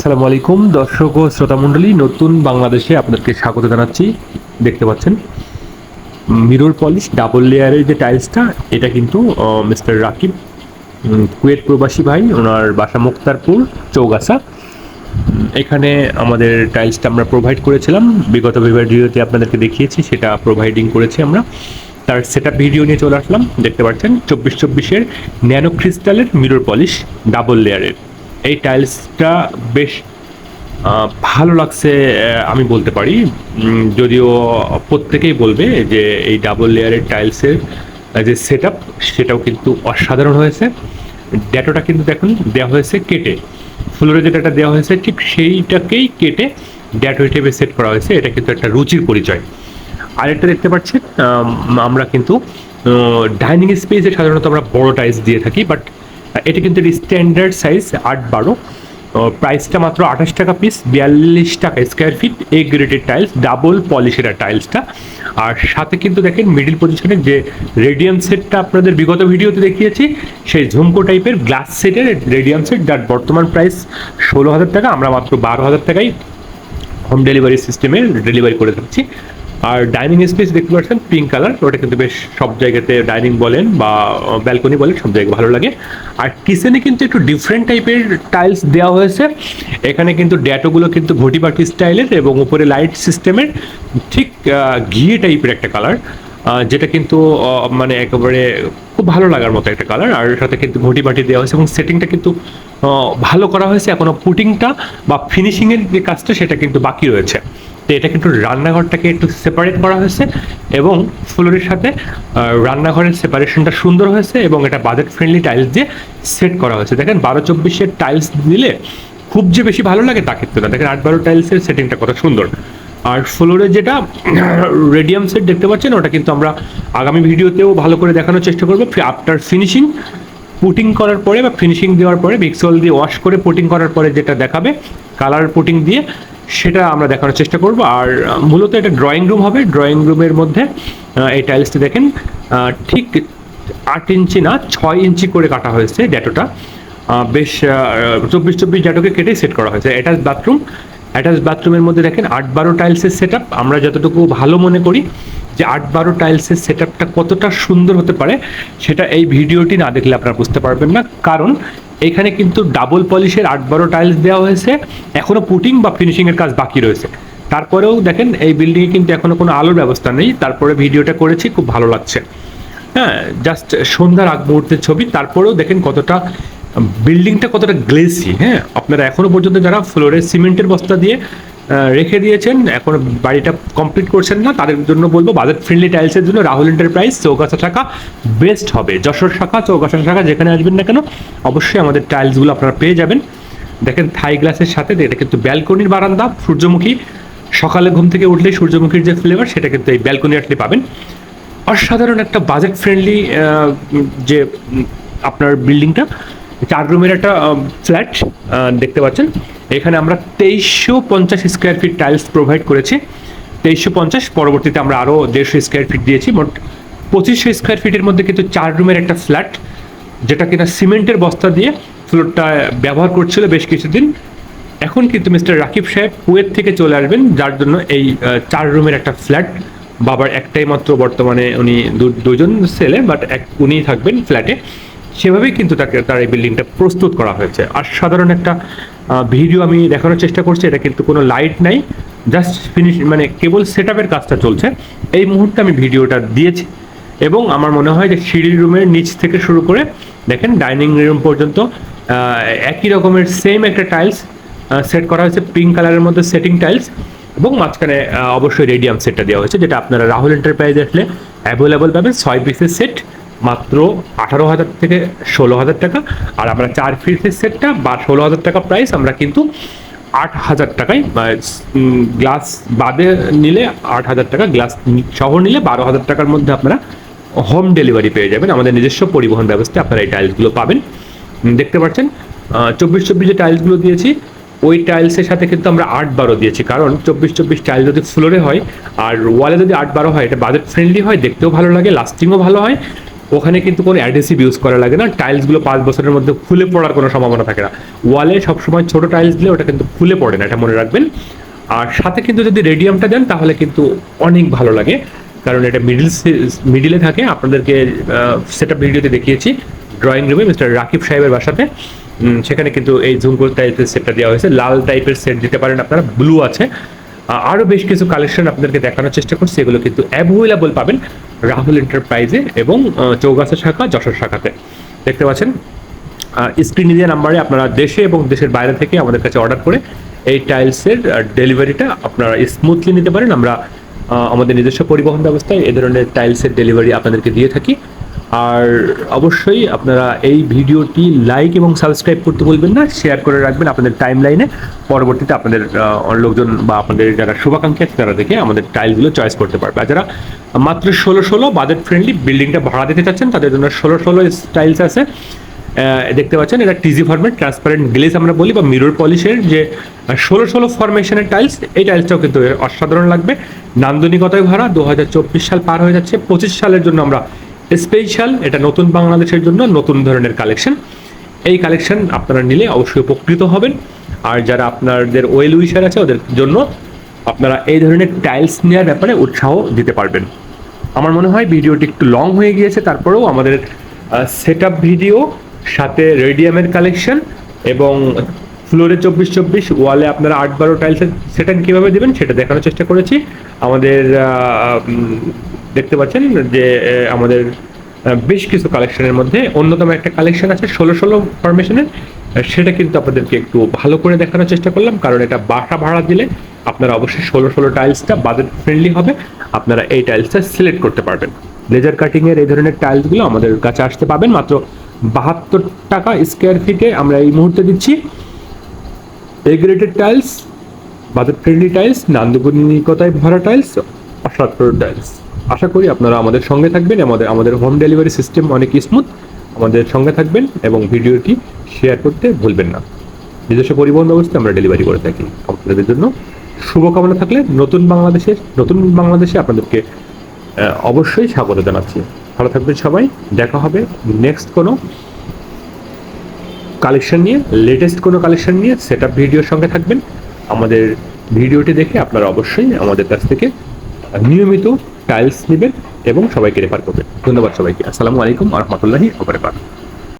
আসসালামু আলাইকুম দর্শক ও শ্রোতা মণ্ডলী, নতুন বাংলাদেশে আপনাদেরকে স্বাগত জানাচ্ছি। দেখতে পাচ্ছেন মিরর পলিশ ডাবল লেয়ারের যে টাইলসটা, এটা কিন্তু মিস্টার রাকিব কুয়েত প্রবাসী ভাই, ওনার বাসা মুক্তারপুর চৌগাছা। এখানে আমাদের টাইলসটা আমরা প্রোভাইড করেছিলাম, বিগত ভিডিওতে আপনাদেরকে দেখিয়েছি, সেটা প্রোভাইডিং করেছি আমরা। তার সেটআপ ভিডিও নিয়ে চলে আসলাম। দেখতে পাচ্ছেন 24-24-এর ন্যানো ক্রিস্টালের মিরর পলিশ ডাবল লেয়ারের এই টাইলসটা বেশ ভালো লাগছে আমি বলতে পারি। যদিও প্রত্যেকেই বলবে যে এই ডাবল লেয়ারের টাইলসের যে সেটআপ সেটাও কিন্তু অসাধারণ হয়েছে। ড্যাটোটা কিন্তু দেখুন দেওয়া হয়েছে কেটে, ফ্লোরে যেটা দেওয়া হয়েছে ঠিক সেইটাকেই কেটে ড্যাটো হিসেবে সেট করা হয়েছে। এটা কিন্তু একটা রুচির পরিচয়। আরেকটা দেখতে পাচ্ছেন, আমরা কিন্তু ডাইনিং স্পেসে সাধারণত আমরা বড় টাইলস দিয়ে থাকি, বাট এটা কিন্তু স্ট্যান্ডার্ড সাইজ 8-12। প্রাইসটা মাত্র 28 টাকা পিস, 42 টাকা স্কোয়ার ফিট। এ গ্রেডের টাইলস, ডাবল পলিশের টাইলসটা। আর সাথে কিন্তু দেখেন মিডিল পজিশনের যে রেডিয়াম সেটটা আপনাদের বিগত ভিডিওতে দেখিয়েছি, সেই ঝুমকো টাইপের গ্লাস সেটের রেডিয়াম সেট, যার বর্তমান প্রাইস 16,000 টাকা। আমরা মাত্র 12,000 টাকায় হোম ডেলিভারি সিস্টেমে ডেলিভারি করে থাকছি। আর ডাইনিং স্পেস দেখতে পাচ্ছেন পিঙ্ক কালার, ওটা কিন্তু বেশ সব জায়গাতে ডাইনিং বলেন বা ব্যালকনি বলেন সব জায়গায় ভালো লাগে। আর কিচেনে কিন্তু একটু ডিফারেন্ট টাইপের টাইলস দেওয়া হয়েছে। এখানে কিন্তু ড্যাটোগুলো কিন্তু ঘটিবাটি স্টাইলের এবং উপরে লাইট সিস্টেমের, ঠিক ঘিয়ে টাইপের একটা কালার, যেটা কিন্তু মানে একেবারে খুব ভালো লাগার মতো একটা কালার। আর সাথে কিন্তু ঘটিবাটি দেওয়া হয়েছে এবং সেটিংটা কিন্তু ভালো করা হয়েছে। এখনও পুটিংটা বা ফিনিশিংয়ের যে কাজটা সেটা কিন্তু বাকি রয়েছে। তো এটা কিন্তু রান্নাঘরটাকে একটু সেপারেট করা হয়েছে এবং ফ্লোরের সাথে রান্নাঘরের সেপারেশনটা সুন্দর হয়েছে এবং এটা বাজেট ফ্রেন্ডলি টাইলস দিয়ে সেট করা হয়েছে। দেখেন 12-24-এর টাইলস দিলে খুব যে বেশি ভালো লাগে তা কিন্তু না। দেখেন 8-12 টাইলসের সেটিংটা কত সুন্দর। আর ফ্লোরে যেটা রেডিয়াম সেট দেখতে পাচ্ছেন, ওটা কিন্তু আমরা আগামী ভিডিওতেও ভালো করে দেখানোর চেষ্টা করবো। আফটার ফিনিশিং পুটিং করার পরে বা ফিনিশিং দেওয়ার পরে ভিক্সল দিয়ে ওয়াশ করে পুটিং করার পরে যেটা দেখাবে কালার পুটিং দিয়ে, সেটা আমরা দেখানোর চেষ্টা করব। আর মূলত এটা ড্রয়িং রুম হবে। ড্রয়িং রুমের মধ্যে এই টাইলসটি দেখেন ঠিক 8 ইঞ্চি না 6 ইঞ্চি করে কাটা হয়েছে ড্যাটোটা। বেশ 24-24 ড্যাটোকে কেটে সেট করা হয়েছে। অ্যাটাচ বাথরুমের মধ্যে দেখেন 8-12 টাইলসের সেট আপ। আমরা যতটুকু ভালো মনে করি যে 8-12 টাইলসের সেট আপটা কতটা সুন্দর হতে পারে, সেটা এই ভিডিওটি না দেখলে আপনারা বুঝতে পারবেন না। কারণ এখানে কিন্তু ডাবল পলিশের 8-12 টাইলস দেওয়া হয়েছে, এখনও পুটিং বা ফিনিশিংয়ের কাজ বাকি রয়েছে। তারপরেও দেখেন এই বিল্ডিংয়ে কিন্তু এখনও কোনো আলোর ব্যবস্থা নেই, তারপরে ভিডিওটা করেছি, খুব ভালো লাগছে। হ্যাঁ, জাস্ট সন্ধ্যার আগ মুহূর্তের ছবি। তারপরেও দেখেন কতটা বিল্ডিংটা কতটা গ্লেসি। হ্যাঁ, আপনারা এখনও পর্যন্ত যারা ফ্লোরে সিমেন্টের বস্তা দিয়ে রেখে দিয়েছেন, এখন বাড়িটা কমপ্লিট করছেন না, তাদের জন্য বলবো বাজেট ফ্রেন্ডলি টাইলসের জন্য রাহুল এন্টারপ্রাইজ চৌগাছা শাখা বেস্ট হবে। যশোর শাখা, চৌগাছা শাখা যেখানে আসবেন না কেন, অবশ্যই আমাদের টাইলসগুলো আপনারা পেয়ে যাবেন। দেখেন থাই গ্লাসের সাথে এটা কিন্তু ব্যালকনির বারান্দা, সূর্যমুখী। সকালে ঘুম থেকে উঠলেই সূর্যমুখীর যে ফ্লেভার, সেটা কিন্তু এই ব্যালকনি আসলে পাবেন। অসাধারণ একটা বাজেট ফ্রেন্ডলি যে আপনার বিল্ডিংটা, 4 রুমের একটা ফ্ল্যাট দেখতে পাচ্ছেন। এখানে আমরা 2350 স্কোয়ার ফিট টাইলস প্রোভাইড করেছি। 2350, পরবর্তীতে আমরা আরও 150 স্কোয়ার ফিট দিয়েছি। মোট 2500 স্কোয়ার ফিটের মধ্যে কিন্তু 4 রুমের একটা ফ্ল্যাট, যেটা কিনা সিমেন্টের বস্তা দিয়ে ফ্লোরটা ব্যবহার করছিল বেশ কিছুদিন। এখন কিন্তু মিস্টার রাকিব সাহেব কুয়েত থেকে চলে আসবেন, যার জন্য এই 4 রুমের একটা ফ্ল্যাট, বাবার একটাই মাত্র বর্তমানে, উনি দুজন ছেলে, বাট উনিই থাকবেন ফ্ল্যাটে। সেভাবেই কিন্তু তার এই বিল্ডিংটা প্রস্তুত করা হয়েছে। আর সাধারণ একটা ভিডিও আমি দেখানোর চেষ্টা করছি। এটা কিন্তু কোনো লাইট নাই, জাস্ট ফিনিশ, মানে কেবল সেট আপের কাজটা চলছে এই মুহূর্তে আমি ভিডিওটা দিয়েছি। এবং আমার মনে হয় যে সিঁড়ির রুমের নিচ থেকে শুরু করে দেখেন ডাইনিং রুম পর্যন্ত একই রকমের সেম একটা টাইলস সেট করা হয়েছে, পিঙ্ক কালারের মধ্যে সেটিং টাইলস। এবং মাঝখানে অবশ্যই রেডিয়াম সেটটা দেওয়া হয়েছে, যেটা আপনারা রাহুল এন্টারপ্রাইজে আসলে অ্যাভেলেবল পাবেন। 6 পিসের সেট মাত্র 18,000 থেকে 16,000 টাকা। আর আমরা 4 পিসের সেটটা বা 16,000 টাকা প্রাইস, আমরা কিন্তু 8,000 টাকায়, গ্লাস বাদে নিলে 8,000 টাকা, গ্লাস সহ নিলে 12,000 টাকার মধ্যে আপনারা হোম ডেলিভারি পেয়ে যাবেন। আমাদের নিজস্ব পরিবহন ব্যবস্থায় আপনারা এই টাইলসগুলো পাবেন। দেখতে পাচ্ছেন 24-24 যে টাইলসগুলো দিয়েছি, ওই টাইলসের সাথে কিন্তু আমরা 8-12 দিয়েছি। কারণ 24-24 টাইলস যদি ফ্লোরে হয় আর ওয়ালে যদি 8-12 হয়, এটা বাজেট ফ্রেন্ডলি হয়, দেখতেও ভালো লাগে, লাস্টিংও ভালো হয়। ওখানে কিন্তু কোনো অ্যাডহেসিভ ইউজ করা লাগে না, টাইলসগুলো 5 বছরের মধ্যে খুলে পড়ার কোনো সম্ভাবনা থাকে না। ওয়ালে সবসময় ছোট টাইলস দিলে ওটা কিন্তু খুলে পড়ে না, এটা মনে রাখবেন। আর সাথে কিন্তু যদি রেডিয়ামটা দেন তাহলে কিন্তু অনেক ভালো লাগে, কারণ এটা মিডিলে থাকে। আপনাদেরকে সেট আপ ভিডিওতে দেখিয়েছি ড্রয়িং রুমে মিস্টার রাকিব সাহেবের বাসাতে, সেখানে কিন্তু এই ঝুমকো টাইপের সেটটা দেওয়া হয়েছে। লাল টাইপের সেট দিতে পারেন আপনারা, ব্লু আছে, আরও বেশ কিছু কালেকশন আপনাদেরকে দেখানোর চেষ্টা করছি। এগুলো কিন্তু অ্যাভেলেবল পাবেন রাহুল এন্টারপ্রাইজে এবং চৌগাছা শাখা, যশোর শাখাতে। দেখতে পাচ্ছেন স্ক্রিনে দেওয়া নাম্বারে আপনারা দেশে এবং দেশের বাইরে থেকে আমাদের কাছে অর্ডার করে এই টাইলসের ডেলিভারিটা আপনারা স্মুথলি নিতে পারেন। আমরা আমাদের নিজস্ব পরিবহন ব্যবস্থায় এ ধরনের টাইলসের ডেলিভারি আপনাদেরকে দিয়ে থাকি। আর অবশ্যই আপনারা এই ভিডিওটি লাইক এবং সাবস্ক্রাইব করতে ভুলবেন না, শেয়ার করে রাখবেন আপনাদের টাইম লাইনে। পরবর্তীতে আপনাদের লোকজন বা আপনাদের যারা শুভাকাঙ্ক্ষী আছে তারা দেখে আমাদের টাইলগুলো চয়েস করতে পারবে। আর যারা মাত্র 16 বাজেট ফ্রেন্ডলি বিল্ডিংটা ভাড়া দিতে চাচ্ছেন তাদের জন্য 16 টাইলস আছে। দেখতে পাচ্ছেন এটা টিজি ফর্মেট ট্রান্সপারেন্ট গ্লেজ আমরা বলি, বা মিরর পলিশের যে 16 ফরমেশনের টাইলস। এই টাইলসটাও কিন্তু অসাধারণ লাগবে। নান্দনিকতায় ভরা 2024 সাল পার হয়ে যাচ্ছে, 25 সালের জন্য আমরা স্পেশাল, এটা নতুন বাংলাদেশের জন্য নতুন ধরনের কালেকশন। এই কালেকশন আপনারা নিলে অবশ্যই উপকৃত হবেন। আর যারা আপনাদের ওয়েল উইশার আছে ওদের জন্য আপনারা এই ধরনের টাইলস নেওয়ার ব্যাপারে উৎসাহ দিতে পারবেন। আমার মনে হয় ভিডিওটি একটু লং হয়ে গিয়েছে, তারপরেও আমাদের সেট আপ ভিডিও, সাথে রেডিয়ামের কালেকশন এবং ফ্লোরে 24 ওয়ালে আপনারা 8-12 টাইলসের সেটা কীভাবে দেবেন সেটা দেখানোর চেষ্টা করেছি। আমাদের দেখতে পাচ্ছেন যে আমাদের বেশ কিছু কালেকশনের মধ্যে অন্যতম একটা কালেকশন আছে 16 ফরমেশনের, সেটা কিন্তু আপনাদেরকে একটু ভালো করে দেখানোর চেষ্টা করলাম, কারণ এটা বাসা ভাড়া দিলে আপনারা অবশ্যই 16 টাইলসটা বাজেট ফ্রেন্ডলি হবে, আপনারা এই টাইলসটা সিলেক্ট করতে পারবেন। লেজার কাটিংয়ের এই ধরনের টাইলসগুলো আমাদের কাছে আসতে পাবেন মাত্র 72 টাকা স্কোয়ার ফিটে আমরা এই মুহূর্তে দিচ্ছি। এ গ্রেডের টাইলস, বাজেট ফ্রেন্ডলি টাইলস, নান্দনিকতায় ভরা টাইলস, অসাধারণ টাইলস। আশা করি আপনারা আমাদের সঙ্গে থাকবেন। আমাদের হোম ডেলিভারি সিস্টেম অনেক স্মুথ, আমাদের সঙ্গে থাকবেন এবং ভিডিওটি শেয়ার করতে ভুলবেন না। নিজস্ব পরিবহন ব্যবস্থা আমরা ডেলিভারি করে থাকি। আপনাদের জন্য শুভকামনা থাকলে নতুন বাংলাদেশে আপনাদেরকে অবশ্যই স্বাগত জানাচ্ছি। ভালো থাকবেন সবাই, দেখা হবে নেক্সট কোনো কালেকশন নিয়ে, লেটেস্ট কোনো কালেকশন নিয়ে। সেট আপ ভিডিওর সঙ্গে থাকবেন। আমাদের ভিডিওটি দেখে আপনারা অবশ্যই আমাদের কাছ থেকে নিয়মিত টাইলস নেবেন এবং সবাইকে রেফার করবেন। ধন্যবাদ সবাইকে। আসসালামু আলাইকুম ওয়া রাহমাতুল্লাহি ওয়া বারাকাতুহু।